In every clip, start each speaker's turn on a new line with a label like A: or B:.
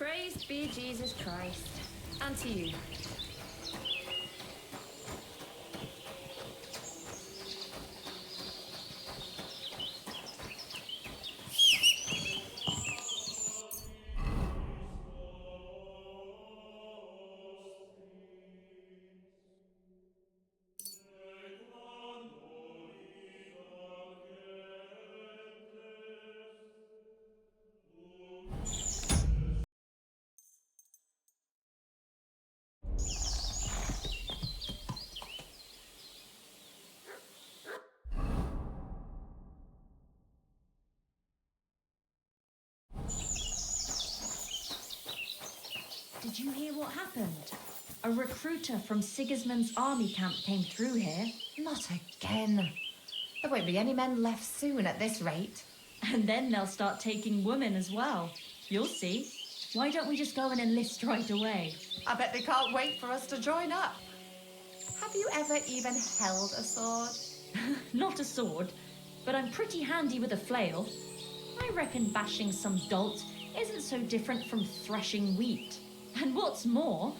A: Praised be Jesus Christ. And to you.
B: Did you hear what happened? A recruiter from Sigismund's army camp came through here.
C: Not again. There won't be any men left soon at this rate.
B: And then they'll start taking women as well. You'll see. Why don't we just go and enlist right away?
C: I bet they can't wait for us to join up. Have you ever even held a sword?
B: Not a sword, but I'm pretty handy with a flail. I reckon bashing some dolt isn't so different from threshing wheat. And what's more,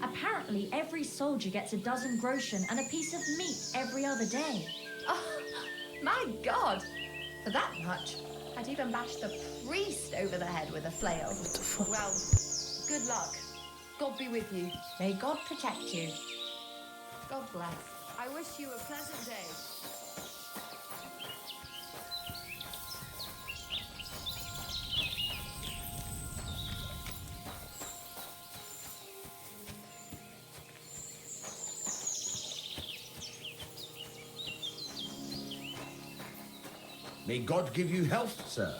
B: apparently every soldier gets a dozen groschen and a piece of meat every other day.
C: Oh, my God! For that much, I'd even bash the priest over the head with a flail.
D: What the fuck?
C: Well, good luck. God be with you. May God protect you. God bless.
A: I wish you a pleasant day.
E: May God give you health, sir.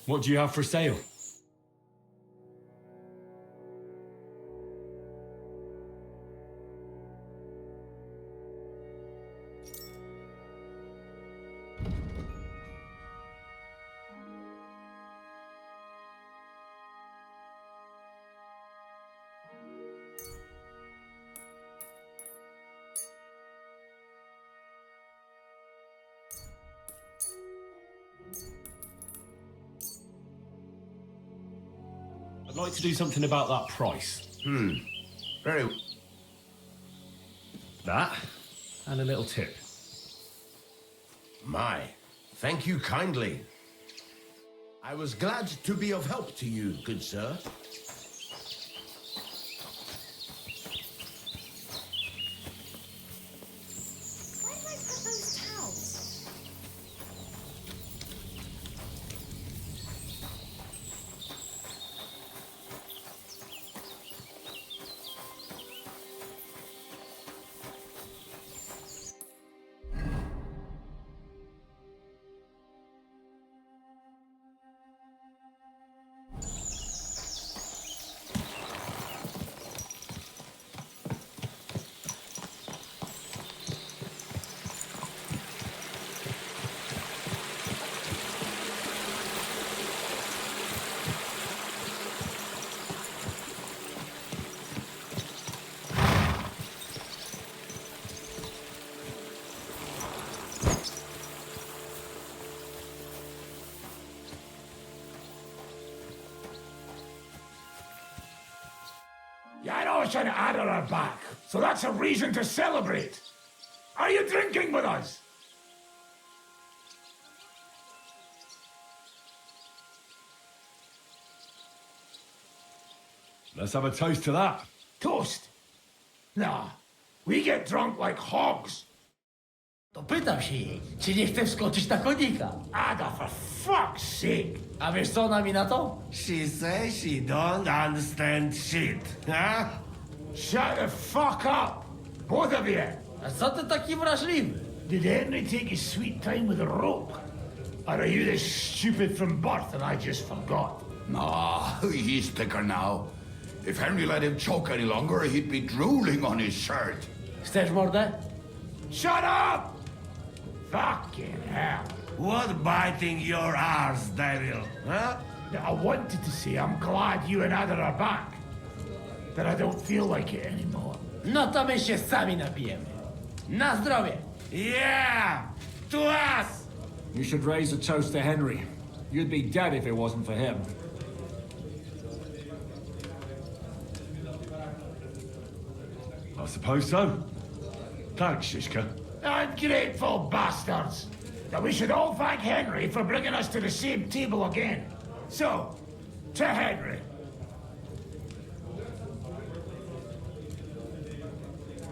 F: What do you have for sale? I'd like to do something about that price.
E: Very...
F: That, and a little tip.
E: My, thank you kindly. I was glad to be of help to you, good sir.
C: Where did I put those towels?
G: Yeah, I know it's an adder back, so that's a reason to celebrate. Are you drinking with us?
F: Let's have a toast to that.
G: Toast? Nah, we get drunk like hogs.
D: To pytam się jej, czy nie chce wskoczyć na konika?
G: Ada, for fuck's sake.
D: A wiesz co ona mi na to?
H: She says she don't understand shit, huh?
G: Shut the fuck up, both of you.
D: A co ty taki wrażliwy?
G: Did Henry take his sweet time with a rope? Or are you this stupid from birth and I just forgot?
I: Ah, he's thicker now. If Henry let him choke any longer, he'd be drooling on his shirt.
D: Chcesz mordę?
G: Shut up! Fucking hell.
H: What biting your arse, devil, huh?
G: I wanted to say I'm glad you and Ada are back. That I don't feel like it anymore.
D: No to my się sami napijemy. Na zdrowie!
H: Yeah! To us!
F: You should raise a toast to Henry. You'd be dead if it wasn't for him. I suppose so. Thanks, Jezhek.
G: Ungrateful bastards! That we should all thank Henry for bringing us to the same table again. So, to Henry.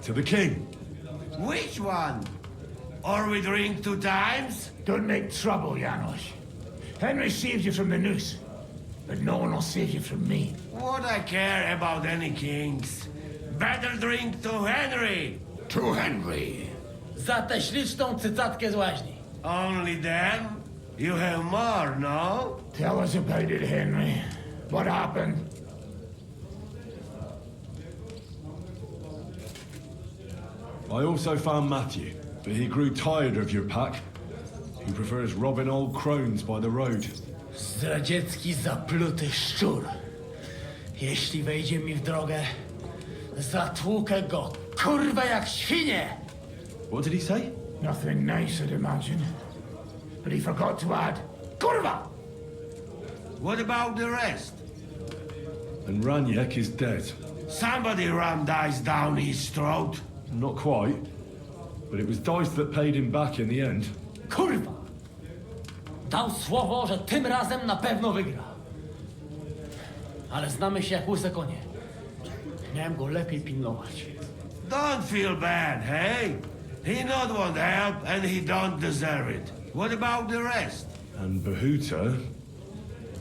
F: To the king.
H: Which one? Or we drink 2 times?
G: Don't make trouble, Janos. Henry saved you from the noose, but no one will save you from me.
H: What I care about any kings? Better drink to Henry.
I: To Henry.
D: Za tę śliczną cycatkę z łaźni.
H: Only then? You have more, no?
G: Tell us about it, Henry. What happened?
F: I also found Matthew, but he grew tired of your pack. He prefers robbing old crones by the road.
D: Zdradziecki, zapluty szczur. Jeśli wejdzie mi w drogę, zatłukę go, kurwa, jak świnie!
F: What did he say?
G: Nothing nice, I'd imagine. But he forgot to add, Kurva!
H: What about the rest?
F: And Raniek is dead.
H: Somebody rammed dice down his throat.
F: Not quite, but it was dice that paid him back in the end.
D: Kurwa! Dał słowo, że tym razem na pewno wygra. Ale znamy się jak łyse konie. Miałem go lepiej pilnować.
H: Don't feel bad, hey? He not want help and he don't deserve it. What about the rest?
F: And Behuta,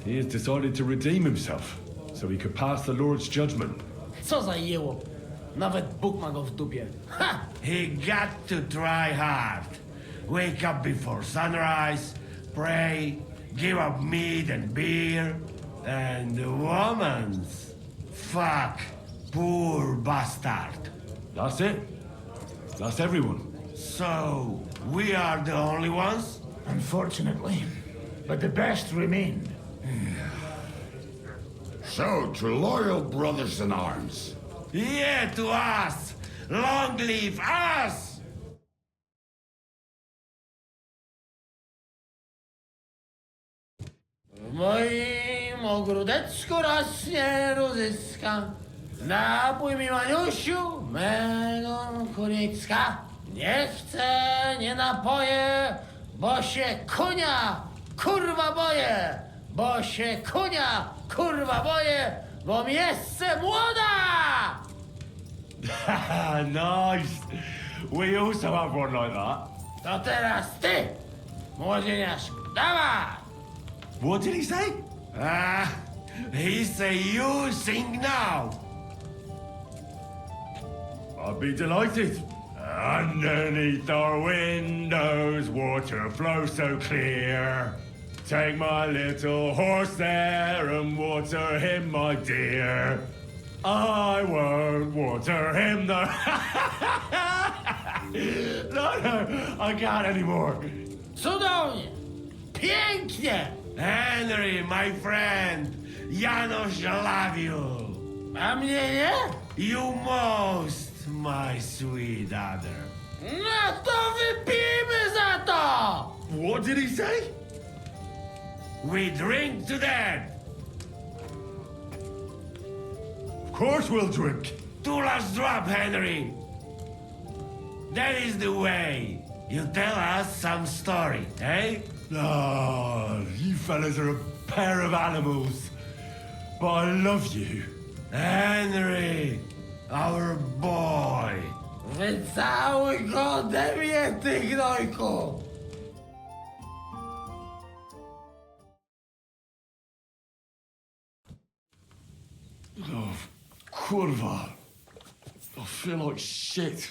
F: he has decided to redeem himself, so he could pass the Lord's judgment.
D: Co za jełop. Nawet Bóg ma go w dupie. Ha!
H: He got to try hard. Wake up before sunrise, pray, give up meat and beer, and the woman's. Fuck, poor bastard.
F: That's it. That's everyone.
H: So, we are the only ones?
G: Unfortunately. But the best remain.
I: So, to loyal brothers in arms.
H: Yeah, to us! Long live us!
D: W moim ogródeczku rośnie różyska. Napój mi, Maniusiu, mego kunicka. Nie chcę, nie napoję, bo się kunia, kurwa boję. Bo się kunia, kurwa boję, bo miejsce młoda!
F: Nice. We also have one like that.
D: To teraz ty, młodzieniasz, dawaj!
F: What did he say?
H: He say you sing now.
F: I'd be delighted. Underneath our windows, water flows so clear. Take my little horse there and water him, my dear. I won't water him, no. No, I can't anymore.
D: Cudownie! Pięknie!
H: Henry, my friend, Janos love you.
D: A mnie nie?
H: You most, my sweet other.
D: No to wypijmy za to!
F: What did he say?
H: We drink to that.
F: Of course we'll drink.
H: Two last drop, Henry. That is the way. You tell us some story, eh?
F: Ah, you fellas are a pair of animals. But I love you.
H: Henry, our boy.
D: Wycałuj go ode mnie, ty gnojku!
F: Oh, kurwa. I feel like shit.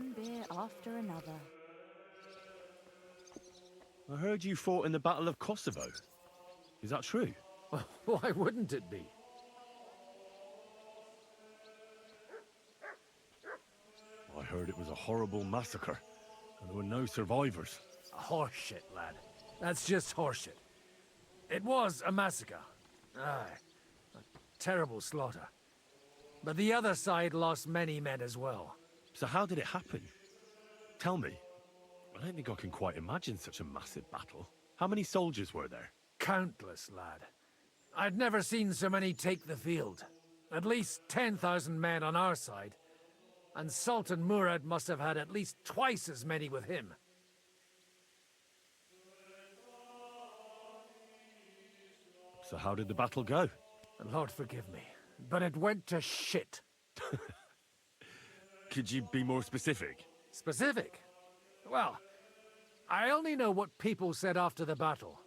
J: one beer after another.
K: I heard you fought in the Battle of Kosovo. Is that true?
L: Why wouldn't it be?
K: I heard it was a horrible massacre, and there were no survivors.
L: Horseshit, lad. That's just horseshit. It was a massacre. Aye. A terrible slaughter. But the other side lost many men as well.
K: So how did it happen? Tell me. I don't think I can quite imagine such a massive battle. How many soldiers were there?
L: Countless, lad. I'd never seen so many take the field. At least 10,000 men on our side. And Sultan Murad must have had at least twice as many with him.
K: So how did the battle go?
L: Lord forgive me, but it went to shit.
K: Could you be more specific?
L: Specific? Well, I only know what people said after the battle.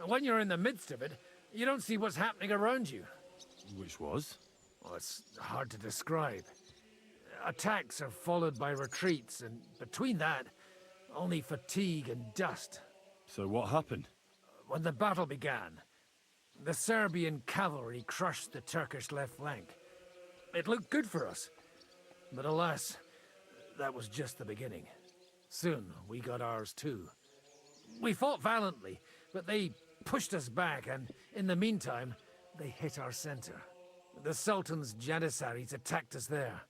L: When you're in the midst of it, you don't see what's happening around you.
K: Which was?
L: Well, it's hard to describe. Attacks are followed by retreats, and between that, only fatigue and dust.
K: So what happened?
L: When the battle began, the Serbian cavalry crushed the Turkish left flank. It looked good for us, but alas, that was just the beginning. Soon, we got ours too. We fought valiantly, but they pushed us back, and in the meantime, they hit our center. The Sultan's Janissaries attacked us there.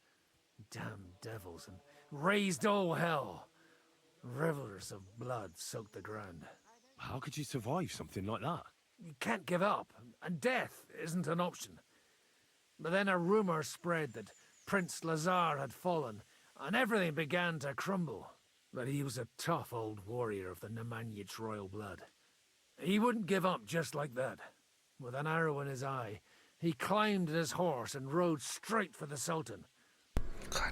L: Damn devils, and raised all hell. Rivers of blood soaked the ground.
K: How could you survive something like that?
L: You can't give up, and death isn't an option. But then a rumor spread that Prince Lazar had fallen, and everything began to crumble. But he was a tough old warrior of the Nemanjic royal blood. He wouldn't give up just like that. With an arrow in his eye, he climbed his horse and rode straight for the Sultan.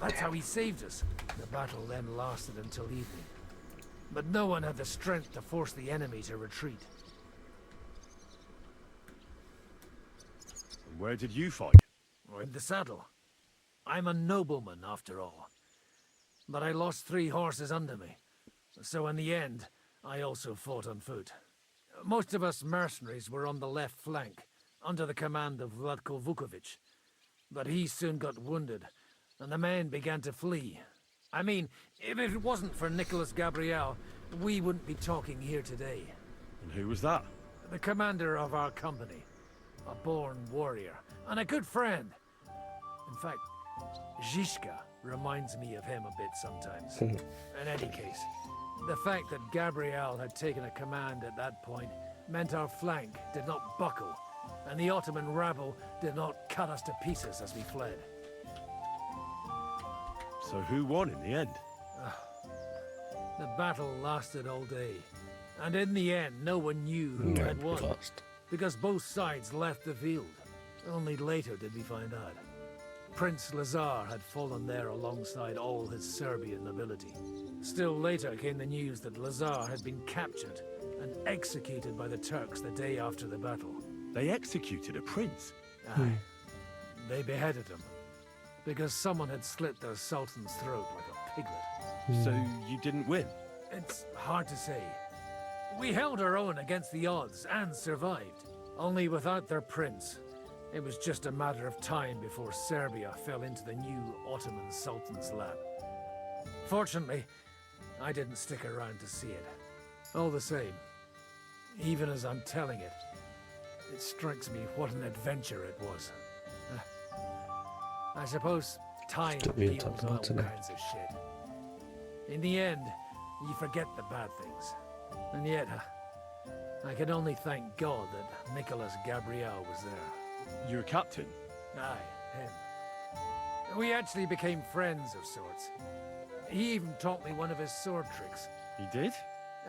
L: That's how he saved us. The battle then lasted until evening. But no one had the strength to force the enemy to retreat.
K: And where did you fight?
L: In the saddle. I'm a nobleman, after all. But I lost 3 horses under me. So in the end, I also fought on foot. Most of us mercenaries were on the left flank, under the command of Vladko Vukovic. But he soon got wounded, and the men began to flee. I mean, if it wasn't for Nicholas Gabriel, we wouldn't be talking here today.
K: And who was that?
L: The commander of our company. A born warrior, and a good friend. In fact, Zhishka reminds me of him a bit sometimes. In any case, the fact that Gabriel had taken a command at that point meant our flank did not buckle, and the Ottoman rabble did not cut us to pieces as we fled.
K: So who won in the end?
L: The battle lasted all day, and in the end no one knew who had won, because both sides left the field. Only later did we find out. Prince Lazar had fallen there alongside all his Serbian nobility. Still later came the news that Lazar had been captured and executed by the Turks the day after the battle.
K: They executed a prince?
L: Aye. They beheaded him, because someone had slit their sultan's throat like a piglet.
K: So you didn't win?
L: It's hard to say. We held our own against the odds and survived. Only without their prince, it was just a matter of time before Serbia fell into the new Ottoman Sultan's lap. Fortunately, I didn't stick around to see it. All the same, even as I'm telling it, it strikes me what an adventure it was. I suppose time heals all kinds of shit. In the end, you forget the bad things. And yet, I can only thank God that Nicholas Gabriel was there.
K: Your captain?
L: Aye, him. We actually became friends of sorts. He even taught me one of his sword tricks.
K: He did?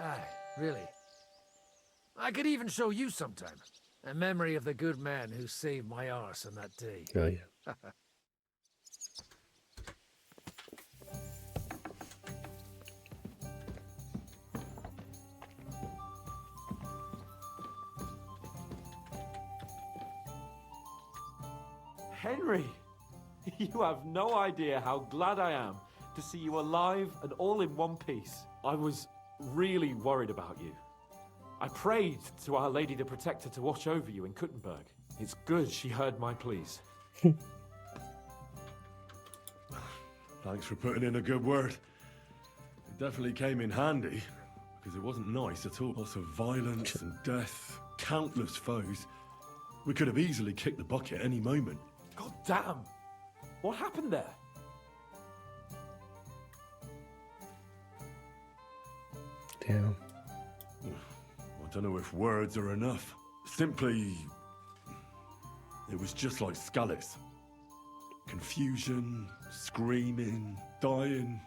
L: Aye, really. I could even show you sometime. A memory of the good man who saved my arse on that day.
M: Oh, yeah.
N: Henry, you have no idea how glad I am
J: to see you alive and all in one piece. I was really worried about you. I prayed to Our Lady the Protector to watch over you in Kuttenberg. It's good she heard my pleas.
K: Thanks for putting in a good word. It definitely came in handy, because it wasn't nice at all. Lots of violence and death, countless foes. We could have easily kicked the bucket any moment.
J: God damn! What happened there?
M: Damn.
K: I don't know if words are enough. Simply, it was just like Scallis. Confusion, screaming, dying,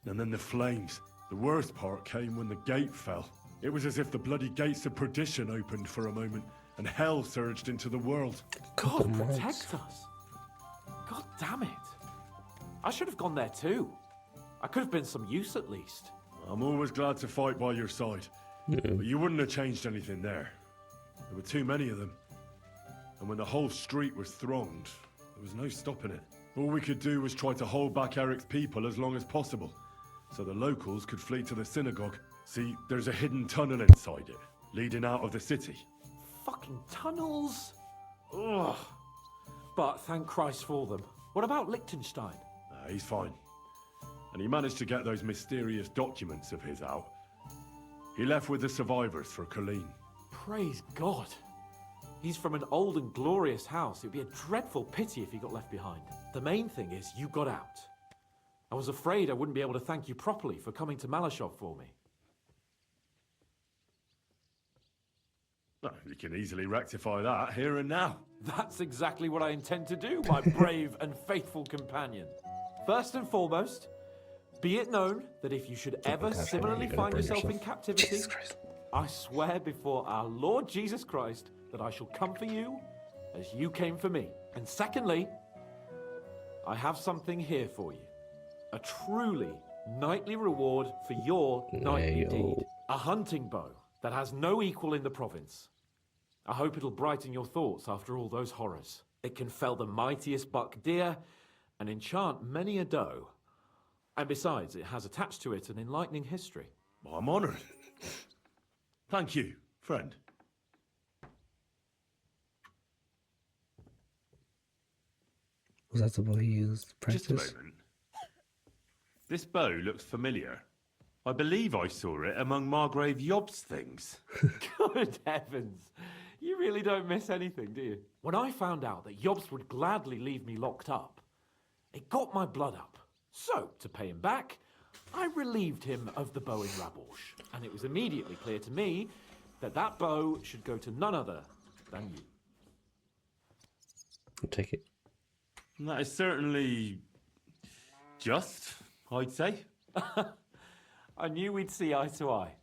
K: and then the flames. The worst part came when the gate fell. It was as if the bloody gates of perdition opened for a moment, and hell surged into the world.
J: God protect us! God damn it! I should have gone there too. I could have been some use at least.
K: I'm always glad to fight by your side. But you wouldn't have changed anything there. There were too many of them. And when the whole street was thronged, there was no stopping it. All we could do was try to hold back Eric's people as long as possible, so the locals could flee to the synagogue. See, there's a hidden tunnel inside it, leading out of the city.
J: Fucking tunnels! Ugh. But thank Christ for them. What about Liechtenstein?
K: He's fine. And he managed to get those mysterious documents of his out. He left with the survivors for Colleen.
J: Praise God. He's from an old and glorious house. It'd be a dreadful pity if he got left behind. The main thing is you got out. I was afraid I wouldn't be able to thank you properly for coming to Malashov for me.
K: Well, you can easily rectify that here and now.
J: That's exactly what I intend to do, my brave and faithful companion. First and foremost, be it known that if you should ever similarly find yourself in captivity, I swear before our Lord Jesus Christ that I shall come for you as you came for me. And secondly, I have something here for you. A truly knightly reward for your knightly deed. A hunting bow that has no equal in the province. I hope it'll brighten your thoughts after all those horrors. It can fell the mightiest buck deer and enchant many a doe. And besides, it has attached to it an enlightening history.
K: I'm honoured. Thank you, friend.
M: Was that the bow he used to practice?
K: Just a moment. This bow looks familiar. I believe I saw it among Margrave Yob's things.
J: Good heavens. You really don't miss anything, do you? When I found out that Yobs would gladly leave me locked up, it got my blood up. So, to pay him back, I relieved him of the bow in Rabosh. And it was immediately clear to me that that bow should go to none other than you.
M: I'll take it.
K: That is certainly just, I'd say.
J: I knew we'd see eye to eye.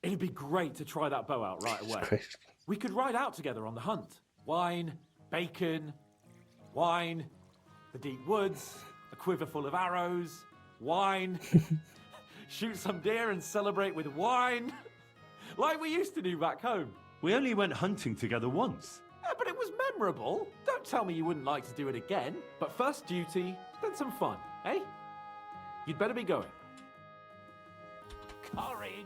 J: It'd be great to try that bow out right away. We could ride out together on the hunt. Wine, bacon, wine, the deep woods, a quiver full of arrows, wine, shoot some deer and celebrate with wine, like we used to do back home.
K: We only went hunting together once.
J: Yeah, but it was memorable. Don't tell me you wouldn't like to do it again. But first duty, then some fun, eh? You'd better be going. Courage!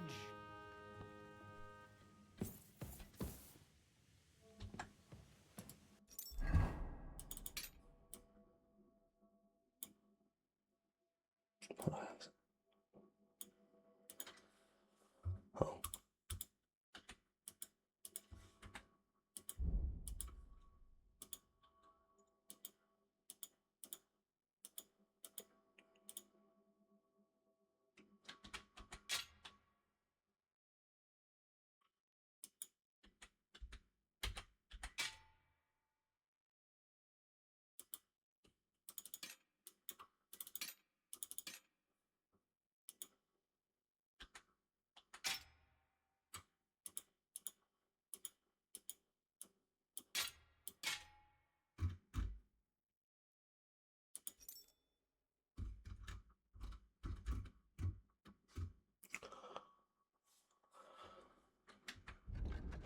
M: Oh.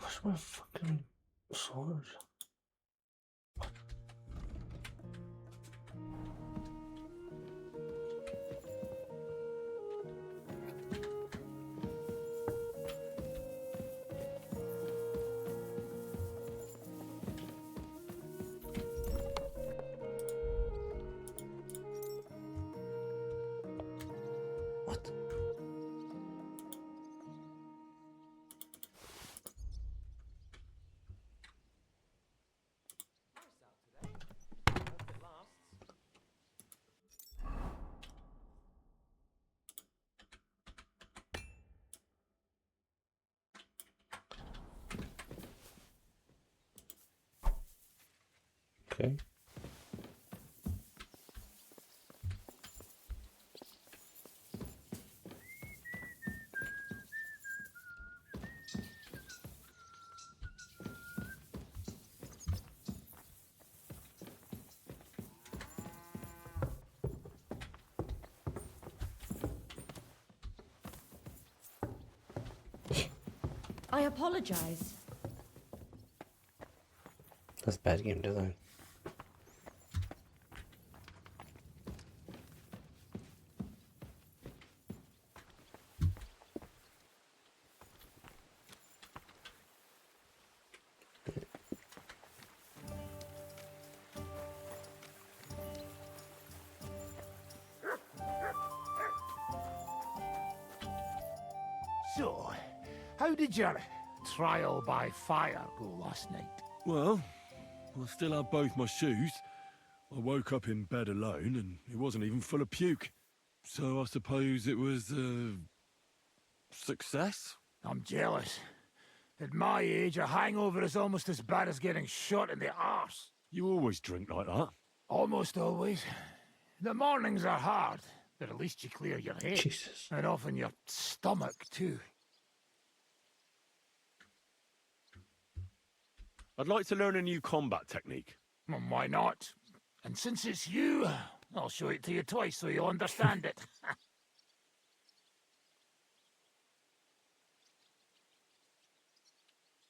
M: Where's my fucking sword? Okay.
B: I apologize.
M: That's bad game design.
G: So, how did your trial by fire go last night?
K: Well, I still had both my shoes. I woke up in bed alone, and it wasn't even full of puke. So I suppose it was a success?
G: I'm jealous. At my age, a hangover is almost as bad as getting shot in the arse.
K: You always drink like that?
G: Almost always. The mornings are hard, but at least you clear your head.
M: Jesus.
G: And often your stomach, too.
K: I'd like to learn a new combat technique.
G: Well, why not? And since it's you, I'll show it to you twice so you'll understand it.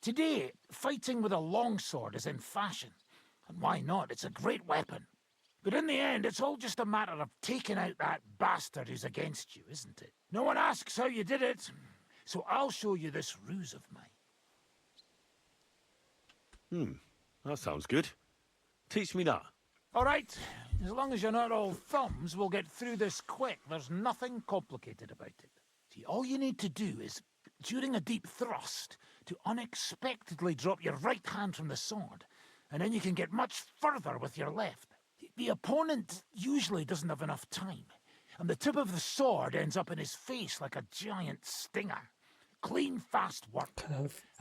G: Today, fighting with a longsword is in fashion. And why not? It's a great weapon. But in the end, it's all just a matter of taking out that bastard who's against you, isn't it? No one asks how you did it, so I'll show you this ruse of mine.
K: That sounds good. Teach me that.
G: All right, as long as you're not all thumbs, we'll get through this quick. There's nothing complicated about it. See, all you need to do is, during a deep thrust, to unexpectedly drop your right hand from the sword, and then you can get much further with your left. The opponent usually doesn't have enough time, and the tip of the sword ends up in his face like a giant stinger. Clean, fast work.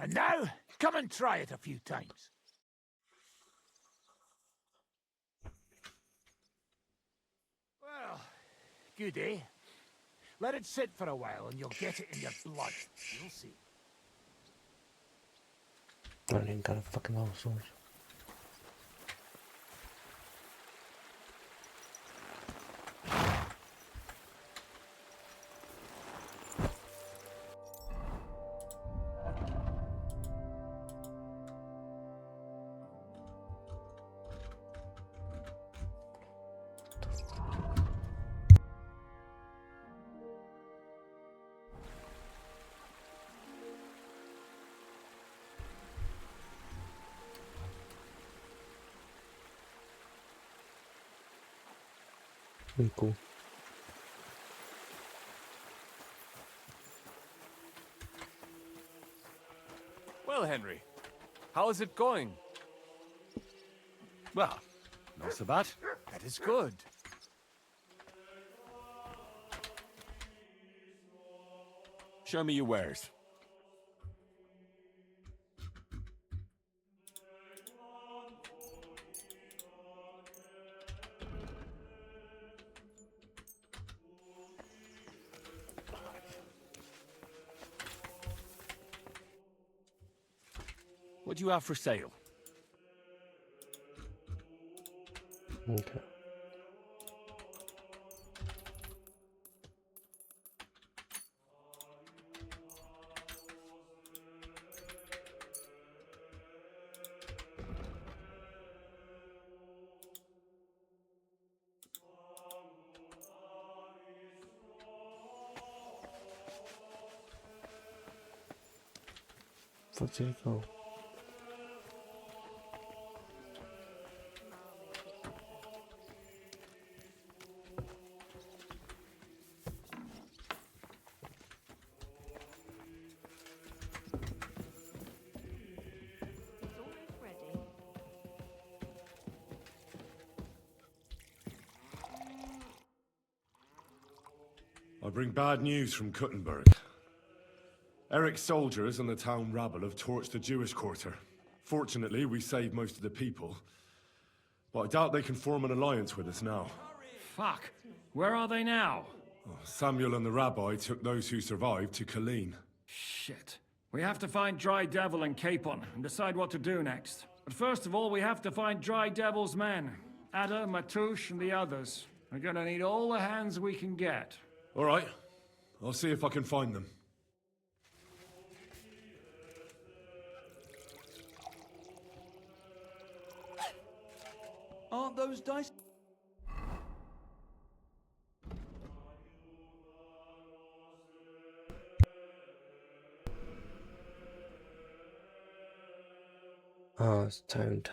G: And now, come and try it a few times. Well, good, eh? Let it sit for a while and you'll get it in your blood. You'll see.
M: I don't even got a fucking long sword. Cool.
N: Well, Henry, how is it going?
K: Well, not so bad.
N: That is good.
K: Show me your wares. What do you have for sale?
M: Okay. Fuck did he go?
K: I bring bad news from Kuttenberg. Eric's soldiers and the town rabble have torched the Jewish quarter. Fortunately, we saved most of the people. But I doubt they can form an alliance with us now.
L: Fuck. Where are they now?
K: Samuel and the rabbi took those who survived to Colleen.
L: Shit. We have to find Dry Devil and Capon and decide what to do next. But first of all, we have to find Dry Devil's men. Ada, Matouche, and the others. We're gonna need all the hands we can get.
K: All right. I'll see if I can find them.
O: Aren't those dice?
M: Oh, it's timed.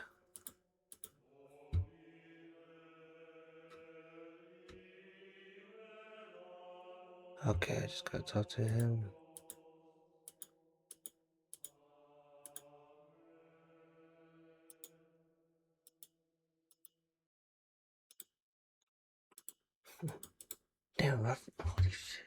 M: Okay, I just gotta talk to him. Damn, holy shit.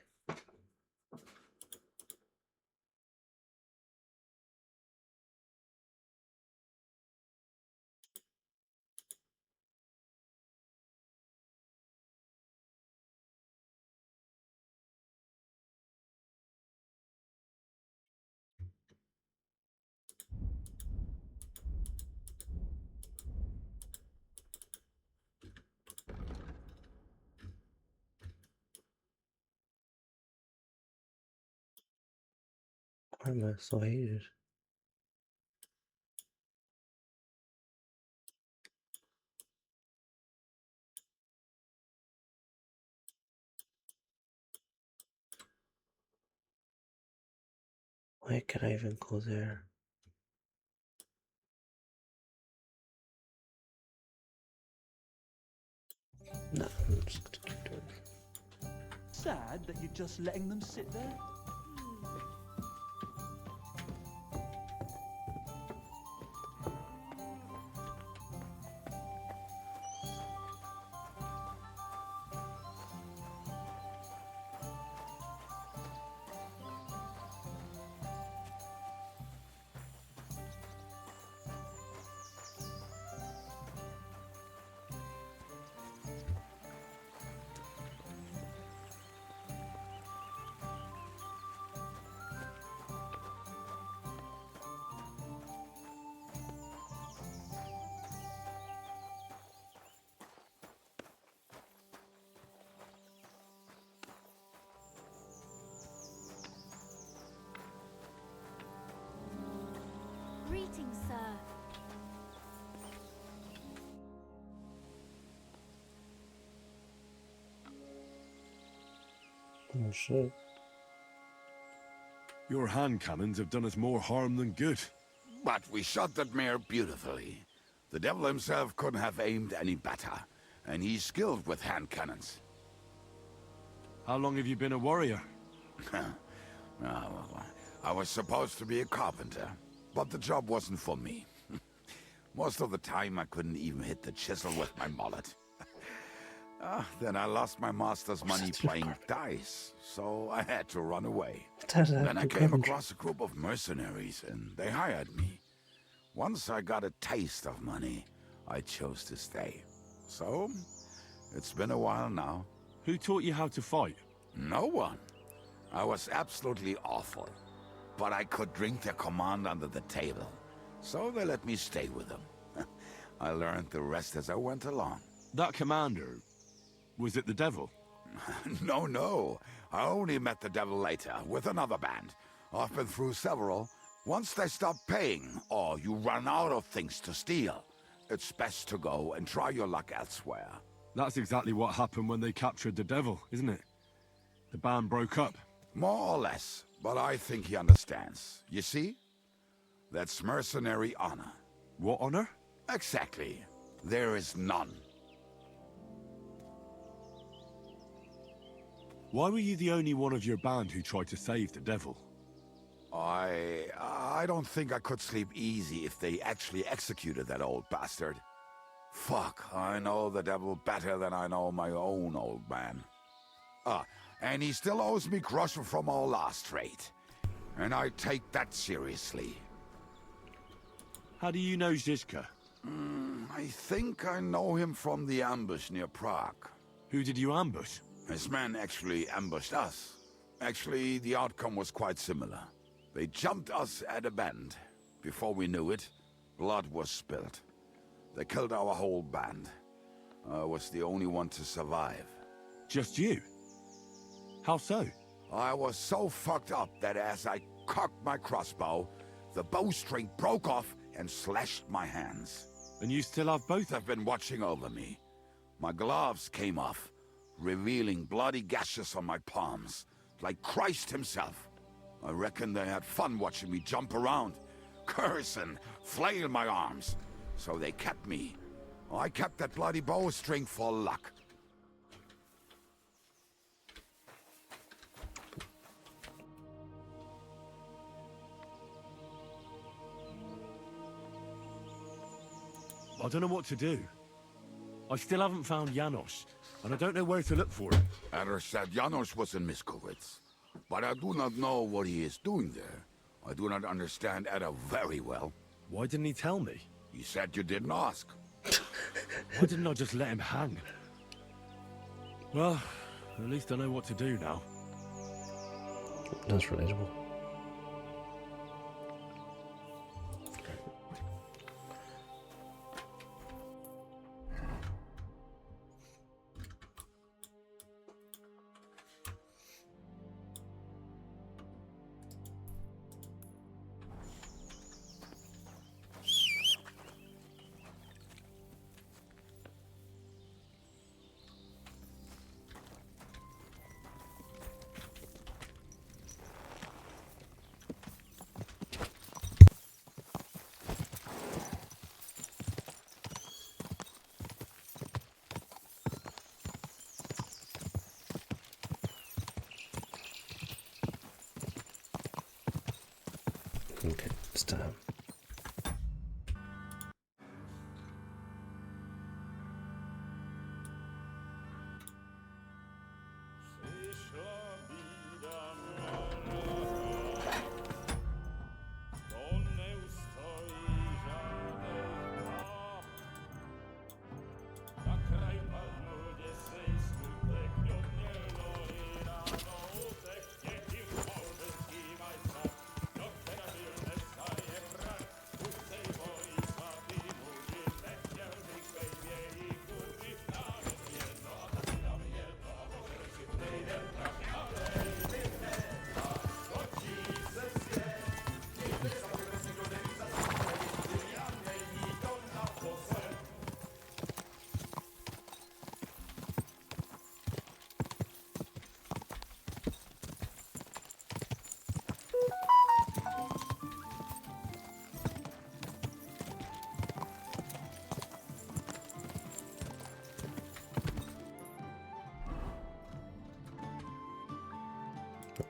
M: Why am I so hated? Why can I even go there? No, I'm just gonna keep doing it.
O: Sad that you're just letting them sit there?
P: Greetings, sir.
M: Oh shit.
K: Your hand cannons have done us more harm than good.
I: But we shot that mare beautifully. The devil himself couldn't have aimed any better, and he's skilled with hand cannons.
K: How long have you been a warrior?
I: I was supposed to be a carpenter, but the job wasn't for me. Most of the time I couldn't even hit the chisel with my mallet. Then I lost my master's money playing dice, so I had to run away. Then I came across a group of mercenaries, and they hired me. Once I got a taste of money, I chose to stay. So, it's been a while now.
K: Who taught you how to fight?
I: No one. I was absolutely awful. But I could drink their command under the table. So they let me stay with them. I learned the rest as I went along.
K: That commander, was it the devil?
I: No. I only met the devil later, with another band. I've been through several. Once they stop paying, or you run out of things to steal, it's best to go and try your luck elsewhere.
K: That's exactly what happened when they captured the devil, isn't it? The band broke up.
I: More or less, but I think he understands. You see? That's mercenary honor.
K: What honor?
I: Exactly. There is none.
K: Why were you the only one of your band who tried to save the devil?
I: I don't think I could sleep easy if they actually executed that old bastard. Fuck, I know the devil better than I know my own old man. And he still owes me groschen from our last raid. And I take that seriously.
K: How do you know Zizka?
I: I I think I know him from the ambush near Prague.
K: Who did you ambush?
I: His men actually ambushed us. Actually, the outcome was quite similar. They jumped us at a bend. Before we knew it, blood was spilled. They killed our whole band. I was the only one to survive.
K: Just you? How so?
I: I was so fucked up that as I cocked my crossbow, the bowstring broke off and slashed my hands.
K: And you still have both?
I: Have been watching over me. My gloves came off, revealing bloody gashes on my palms, like Christ himself. I reckon they had fun watching me jump around, curse and flail my arms. So they kept me. I kept that bloody bowstring for luck.
K: I don't know what to do. I still haven't found Janos, and I don't know where to look for him.
I: Adder said Janos was in Miskowitz, but I do not know what he is doing there. I do not understand Adder very well.
K: Why didn't he tell me?
I: He said you didn't ask.
K: Why didn't I just let him hang? Well, at least I know what to do now.
M: That's relatable. Okay, it's time.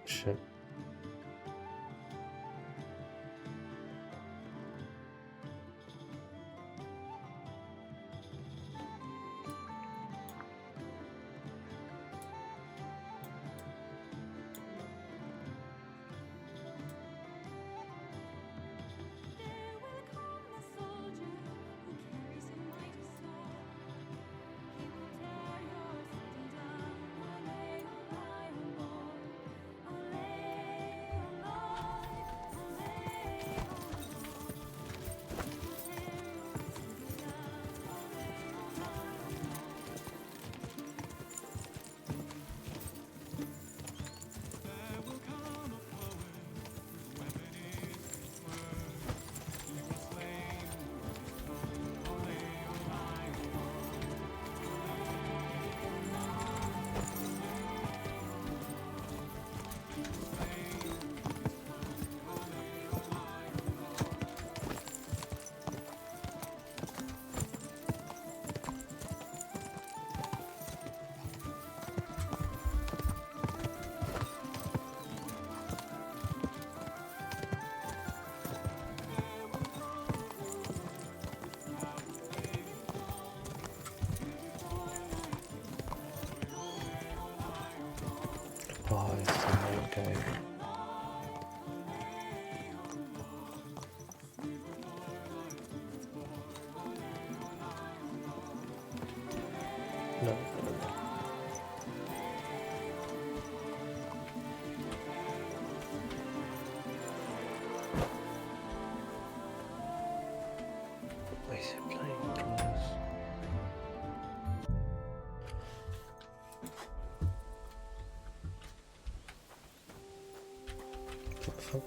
M: Shit. Oh, it's okay. No. Why is it playing close? What the fuck?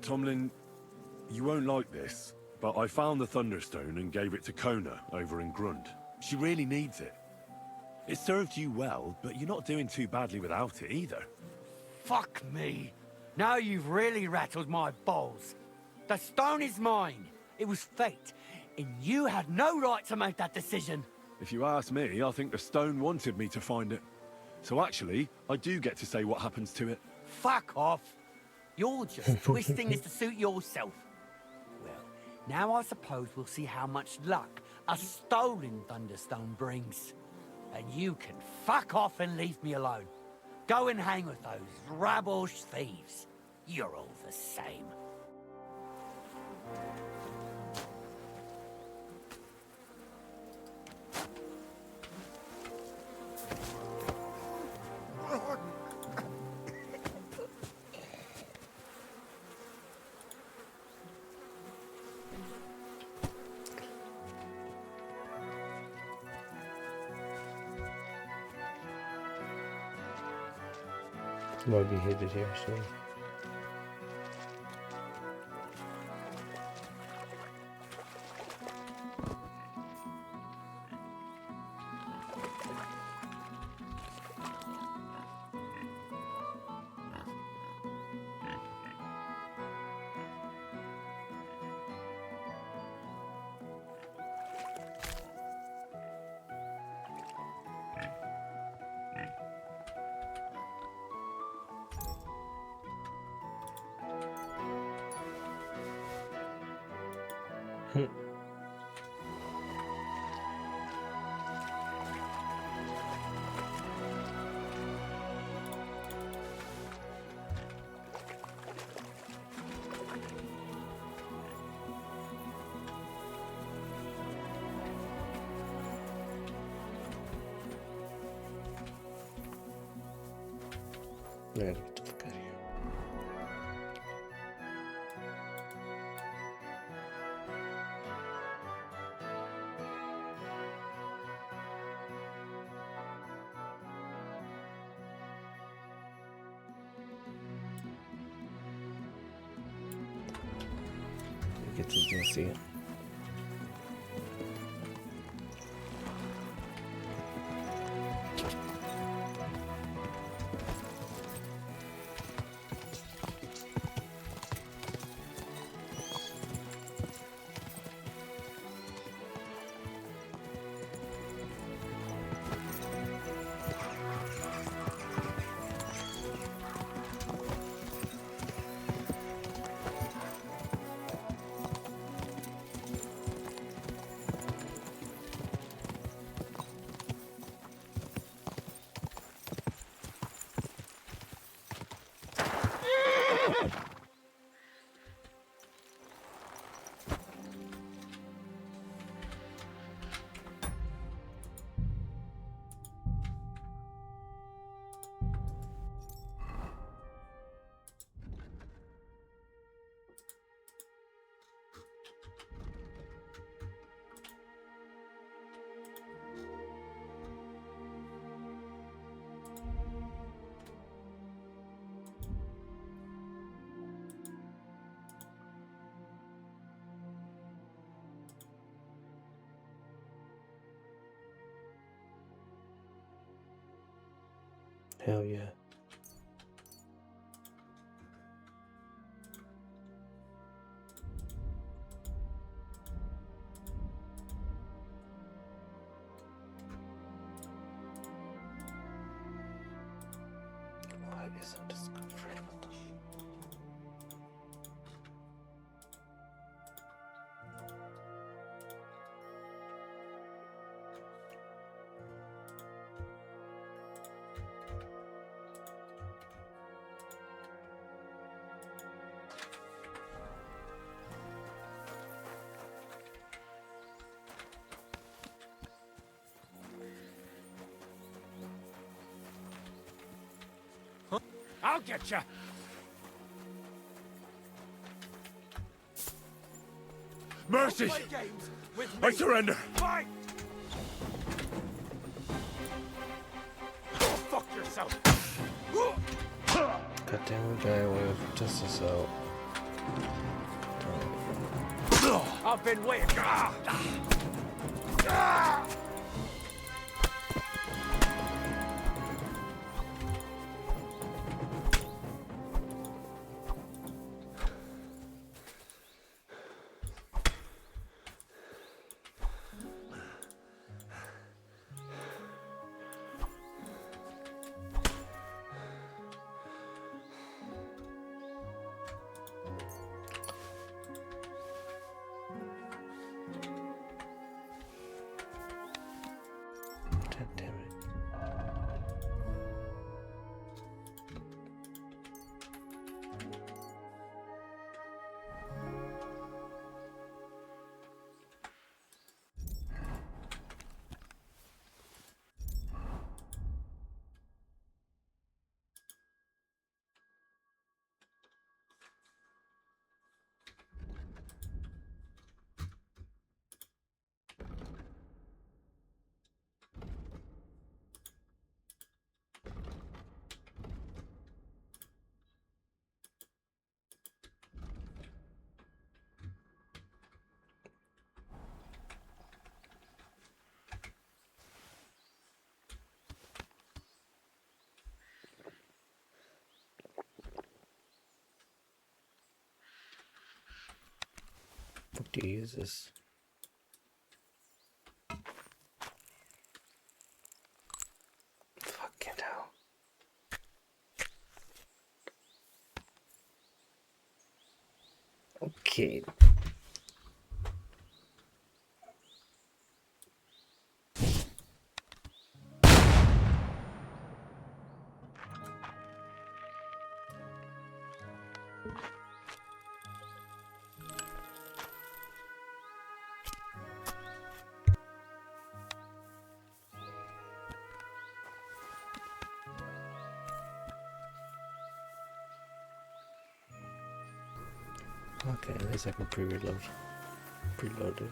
K: Tomlin, you won't like this, but I found the Thunderstone and gave it to Kona over in Grund. She really needs it. It served you well, but you're not doing too badly without it either.
Q: Fuck me. Now you've really rattled my balls. The stone is mine. It was fate, and you had no right to make that decision.
K: If you ask me, I think the stone wanted me to find it. So actually, I do get to say what happens to it.
Q: Fuck off. You're just twisting this to suit yourself. Well, now I suppose we'll see how much luck a stolen Thunderstone brings. And you can fuck off and leave me alone. Go and hang with those rubbish thieves. You're all the same.
M: Might be headed here soon. Yeah, get the fuck out of here. Get to go see it. Hell yeah. Why isn't this good for
L: I'll get you.
K: Mercy!
L: Play games with
K: I
L: me.
K: surrender.
L: Fight! Go fuck yourself.
M: God damn it, guy, I want to test this out.
L: I've been waiting.
M: God damn it. Fuck do you use this? Fuck, can't tell. Okay. Okay, at least I can preload it.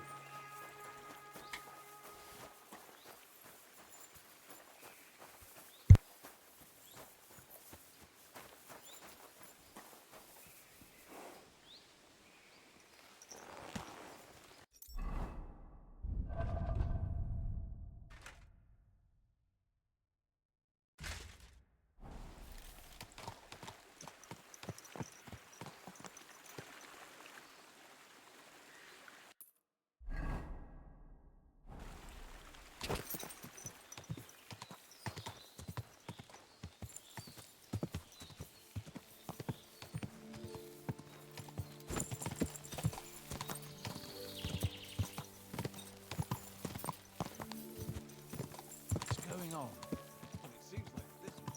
L: What's going on? Well, it seems like this was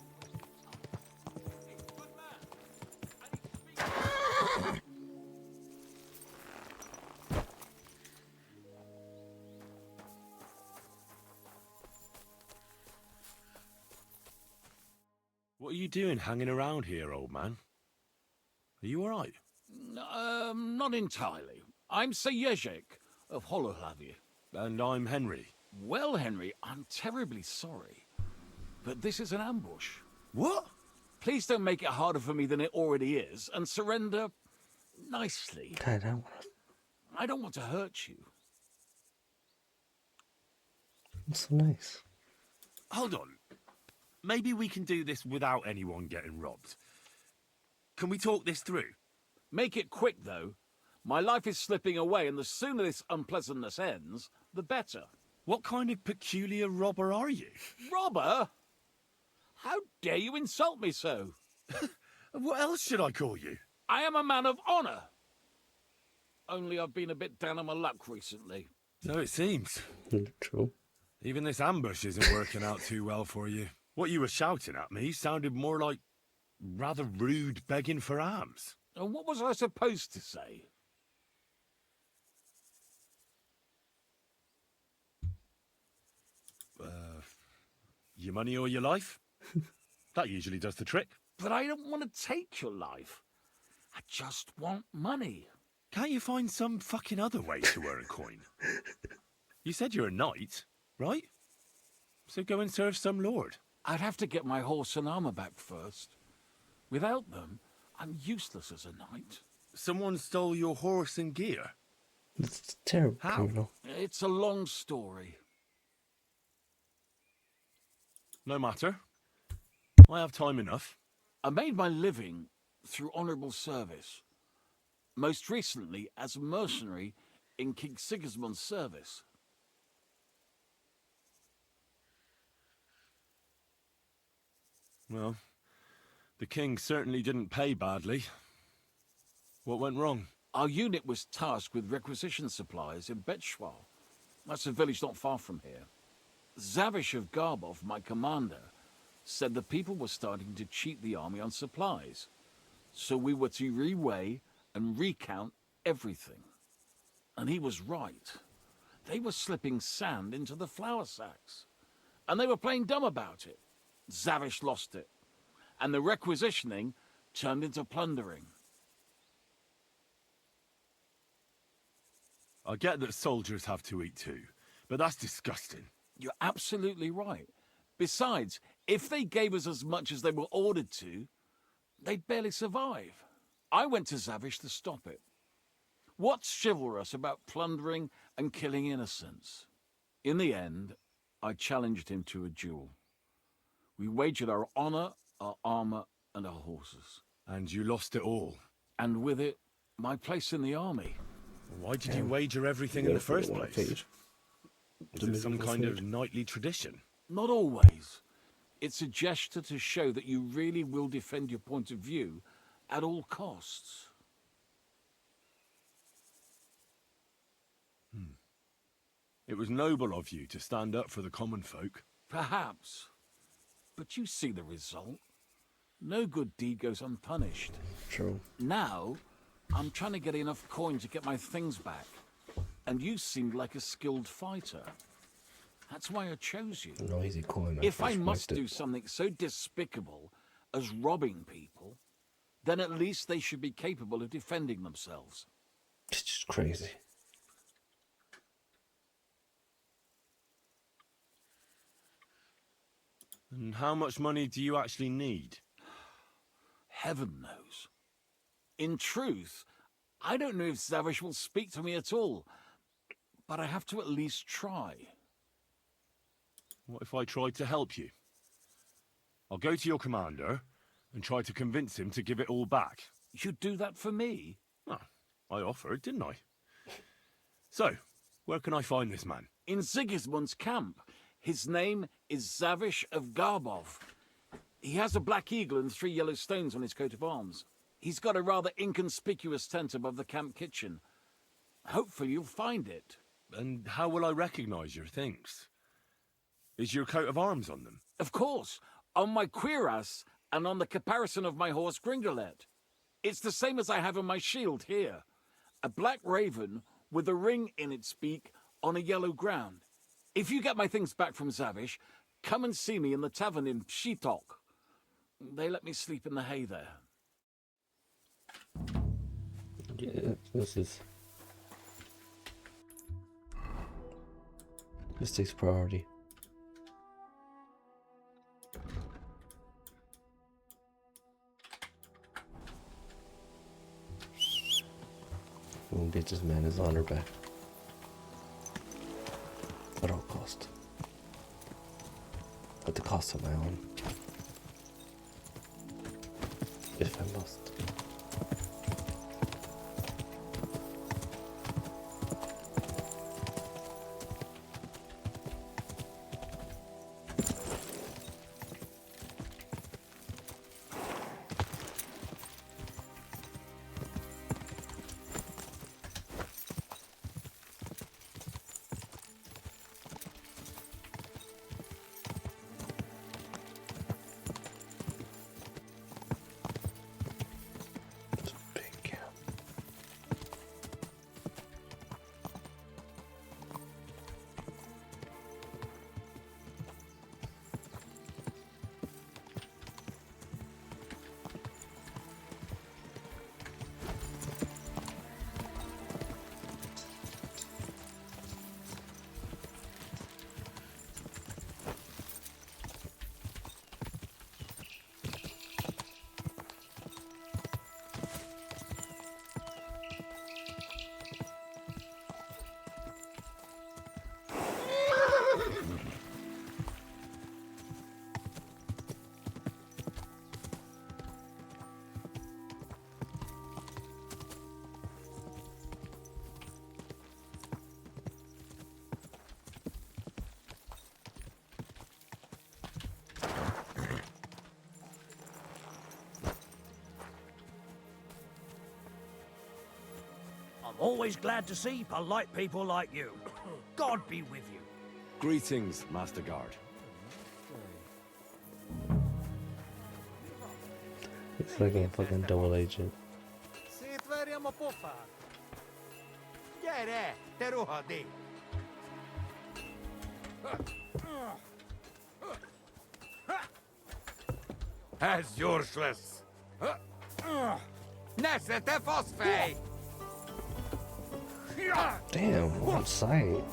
L: Hey, good man. I need to speak to you.
K: What are you doing hanging around here, old man? Are you all right?
L: Not entirely. I'm Sir Jezhek of Holohlavy.
K: And I'm Henry.
L: Well, Henry, I'm terribly sorry, but this is an ambush.
K: What?
L: Please don't make it harder for me than it already is, and surrender nicely.
M: God,
L: I don't want to hurt you.
M: that's so nice.
K: Hold on. Maybe we can do this without anyone getting robbed. Can we talk this through?
L: Make it quick, though. My life is slipping away, and the sooner this unpleasantness ends, the better.
K: What kind of peculiar robber are you?
L: Robber? How dare you insult me so?
K: What else should I call you?
L: I am a man of honor. Only I've been a bit down on my luck recently.
K: So it seems.
M: True.
K: Even this ambush isn't working out too well for you. What you were shouting at me sounded more like rather rude begging for alms.
L: And what was I supposed to say?
K: Your money or your life? That usually does the trick.
R: But I don't want to take your life. I just want money.
K: Can't you find some fucking other way to earn a coin? You said you're a knight, right? So go and serve some lord.
R: I'd have to get my horse and armor back first. Without them, I'm useless as a knight.
K: Someone stole your horse and gear?
M: That's terrible.
K: How?
R: It's a long story.
K: No matter. I have time enough.
R: I made my living through honourable service. Most recently as a mercenary in King Sigismund's service.
K: Well, the king certainly didn't pay badly. What went wrong?
R: Our unit was tasked with requisition supplies in Betschwal. That's a village not far from here. Zavish of Garbov, my commander, said the people were starting to cheat the army on supplies. So we were to reweigh and recount everything. And he was right. They were slipping sand into the flour sacks. And they were playing dumb about it. Zavish lost it. And the requisitioning turned into plundering.
K: I get that soldiers have to eat too, but that's disgusting.
R: You're absolutely right. Besides, if they gave us as much as they were ordered to, they'd barely survive. I went to Zavish to stop it. What's chivalrous about plundering and killing innocents? In the end, I challenged him to a duel. We wagered our honor, our armor, and our horses.
K: And you lost it all?
R: And with it, my place in the army.
K: Why did you wager everything in the first place? Is it some kind of knightly tradition?
R: Not always. It's a gesture to show that you really will defend your point of view at all costs.
K: It was noble of you to stand up for the common folk.
R: Perhaps. But you see the result. No good deed goes unpunished.
M: True.
R: Now, I'm trying to get enough coin to get my things back. And you seemed like a skilled fighter. That's why I chose you.
M: No easy coin.
R: If I must do something so despicable as robbing people, then at least they should be capable of defending themselves.
M: It's just crazy.
K: And how much money do you actually need?
R: Heaven knows. In truth, I don't know if Zavish will speak to me at all, but I have to at least try.
K: What if I tried to help you? I'll go to your commander and try to convince him to give it all back.
R: You'd do that for me?
K: Well, I offered, didn't I? So, where can I find this man?
R: In Sigismund's camp. His name is Zavish of Garbov. He has a black eagle and 3 yellow stones on his coat of arms. He's got a rather inconspicuous tent above the camp kitchen. Hopefully you'll find it.
K: And how will I recognize your things? Is your coat of arms on them?
R: Of course, on my cuirass and on the caparison of my horse Gringolet. It's the same as I have on my shield here. A black raven with a ring in its beak on a yellow ground. If you get my things back from Zavish, come and see me in the tavern in Pshitok. They let me sleep in the hay there.
M: Yeah, this takes priority. We'll get this man his honor back. At all cost. At the cost of my own. If I must.
L: Always glad to see polite people like you. God be with you.
N: Greetings, Master Guard.
M: It's like a fucking double agent.
I: As useless. Nesete fosfei.
M: Damn, on sight.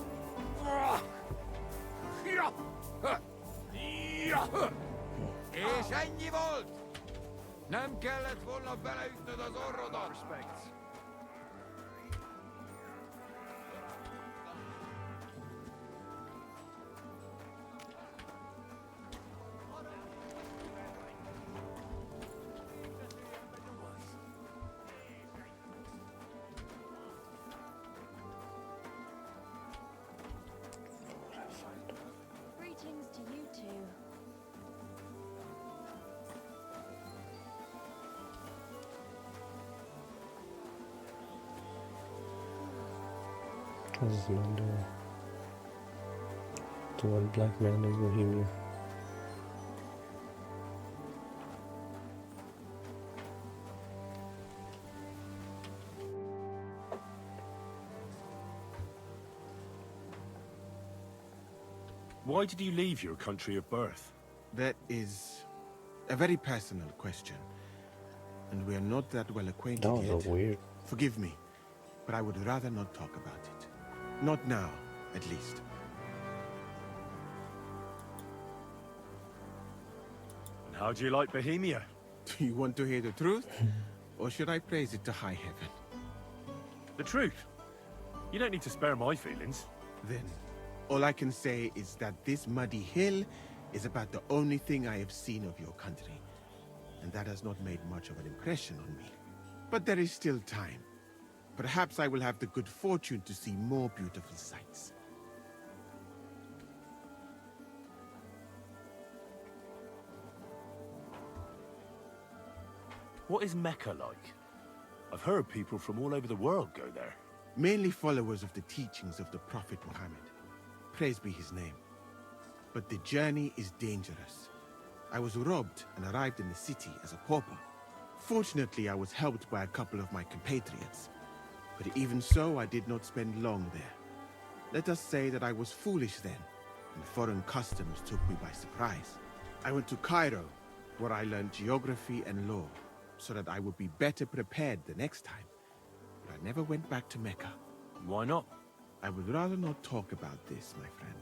I: És ennyi volt? Nem kellett volna beleütnöd az orrodat? Respect.
P: Greetings to you too.
M: This is Mandela. The one black man in Bohemia.
K: Why did you leave your country of birth?
S: That is a very personal question, and we are not that well acquainted
M: That was
S: yet.
M: weird.
S: Forgive me, but I would rather not talk about it. Not now, at least.
K: And how do you like Bohemia?
S: Do you want to hear the truth? Or should I praise it to high heaven?
K: The truth. You don't need to spare my feelings.
S: Then, all I can say is that this muddy hill is about the only thing I have seen of your country. And that has not made much of an impression on me. But there is still time. Perhaps I will have the good fortune to see more beautiful sights.
K: What is Mecca like? I've heard people from all over the world go there.
S: Mainly followers of the teachings of the Prophet Muhammad. Praise be his name. But the journey is dangerous. I was robbed and arrived in the city as a pauper. Fortunately, I was helped by a couple of my compatriots. But even so, I did not spend long there. Let us say that I was foolish then, and foreign customs took me by surprise. I went to Cairo, where I learned geography and law, so that I would be better prepared the next time. But I never went back to Mecca.
K: Why not?
S: I would rather not talk about this, my friend.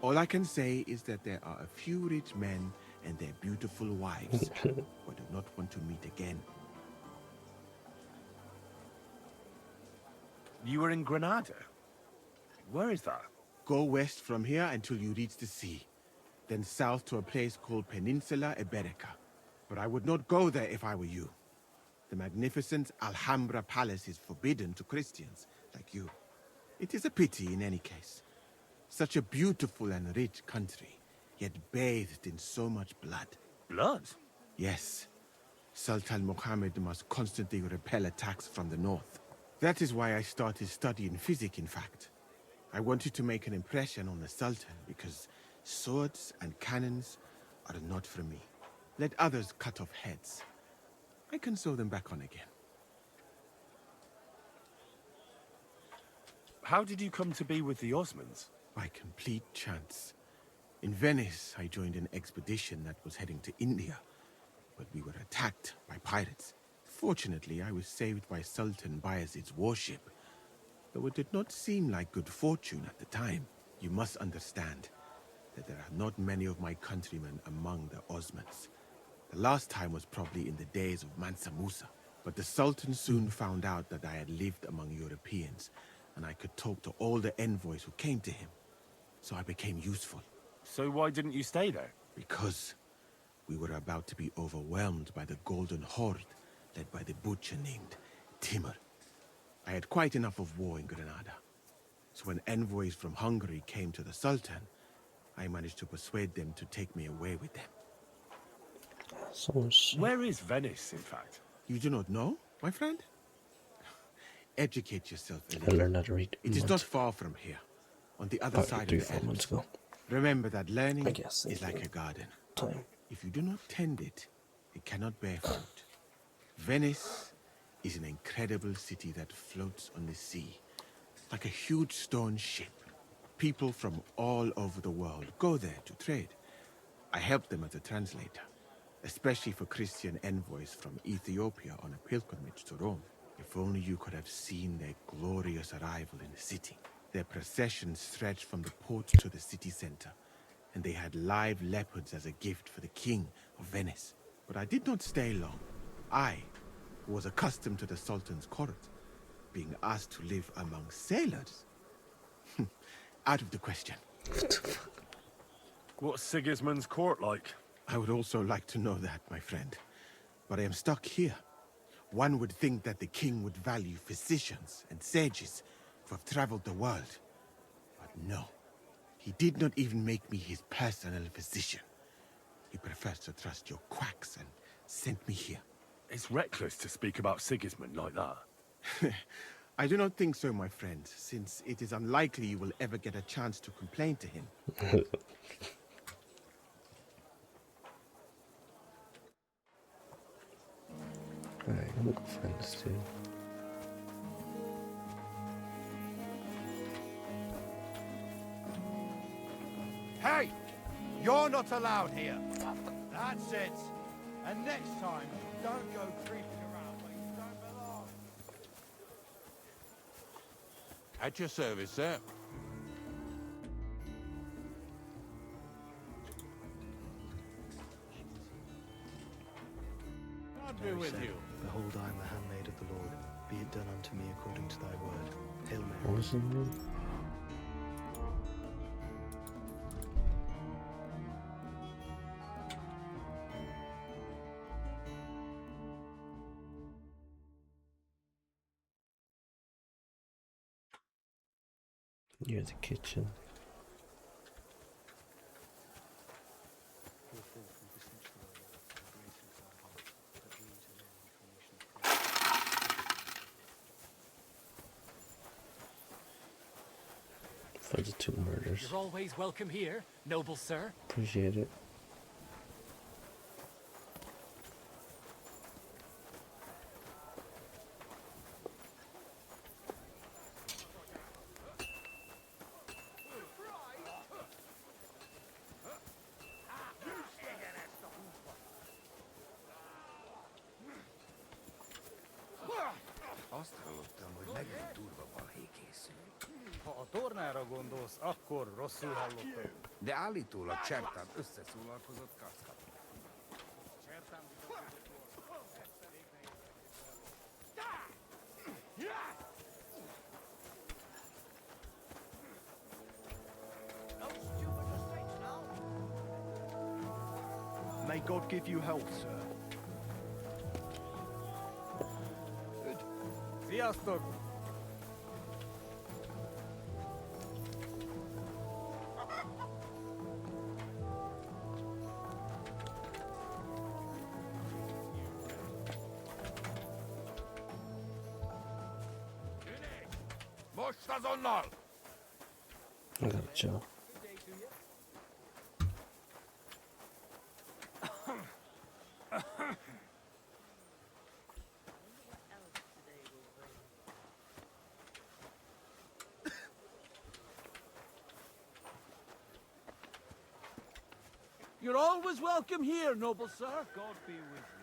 S: All I can say is that there are a few rich men and their beautiful wives who I do not want to meet again.
K: You were in Granada? Where is that?
S: Go west from here until you reach the sea. Then south to a place called Peninsula Iberica. But I would not go there if I were you. The magnificent Alhambra Palace is forbidden to Christians like you. It is a pity in any case. Such a beautiful and rich country, yet bathed in so much blood.
K: Blood?
S: Yes. Sultan Mohammed must constantly repel attacks from the north. That is why I started studying physics, in fact. I wanted to make an impression on the Sultan because swords and cannons are not for me. Let others cut off heads. I can sew them back on again.
K: How did you come to be with the Osmans?
S: By complete chance. In Venice, I joined an expedition that was heading to India, but we were attacked by pirates. Fortunately, I was saved by Sultan Bayezid's warship, though it did not seem like good fortune at the time. You must understand that there are not many of my countrymen among the Osmans. The last time was probably in the days of Mansa Musa, but the Sultan soon found out that I had lived among Europeans, and I could talk to all the envoys who came to him. So I became useful.
K: So why didn't you stay there?
S: Because we were about to be overwhelmed by the Golden Horde, led by the butcher named Timur. I had quite enough of war in Granada. So when envoys from Hungary came to the Sultan, I managed to persuade them to take me away with them.
K: Where is Venice, in fact?
S: You do not know, my friend? educate yourself a
M: I
S: little.
M: learned how to read.
S: It is not far from here, on the other
M: about
S: side
M: 3
S: of the
M: 4 months
S: Alps.
M: ago.
S: Remember that learning
M: I guess
S: is like a garden.
M: Time.
S: If you do not tend it, it cannot bear fruit. Venice is an incredible city that floats on the sea, like a huge stone ship. People from all over the world go there to trade. I help them as a translator, especially for Christian envoys from Ethiopia on a pilgrimage to Rome. If only you could have seen their glorious arrival in the city. Their procession stretched from the port to the city center, and they had live leopards as a gift for the king of Venice. But I did not stay long. I was accustomed to the Sultan's court, being asked to live among sailors. Out of the question.
K: What's Sigismund's court like?
S: I would also like to know that, my friend. But I am stuck here. One would think that the king would value physicians and sages who have traveled the world. But no. He did not even make me his personal physician. He prefers to trust your quacks and sent me here.
K: It's reckless to speak about Sigismund like that.
S: I do not think so, my friend, since it is unlikely you will ever get a chance to complain to him.
M: Alright, I'm gonna go find this dude.
T: Hey! You're not allowed here. That's it. And next time, don't go creeping around where you don't belong.
U: At your service, sir. God be with you.
V: Behold, I am the handmaid of the Lord. Be it done unto me according to thy word. Hail Mary.
M: What was his name? Near the kitchen. For the 2 murders.
W: You're always welcome here, noble sir.
M: Appreciate it.
T: Azt hallottam, hogy megint durva balhé készül.
X: Ha a tornára gondolsz, akkor rosszul hallottam.
T: De állítólag Csertán összeszólalkozott Kackat.
V: May God give you health, sir.
X: Sziasztok!
T: Most azonnal!
M: I gotta chill.
Q: You're always welcome here, noble sir.
X: God be with you.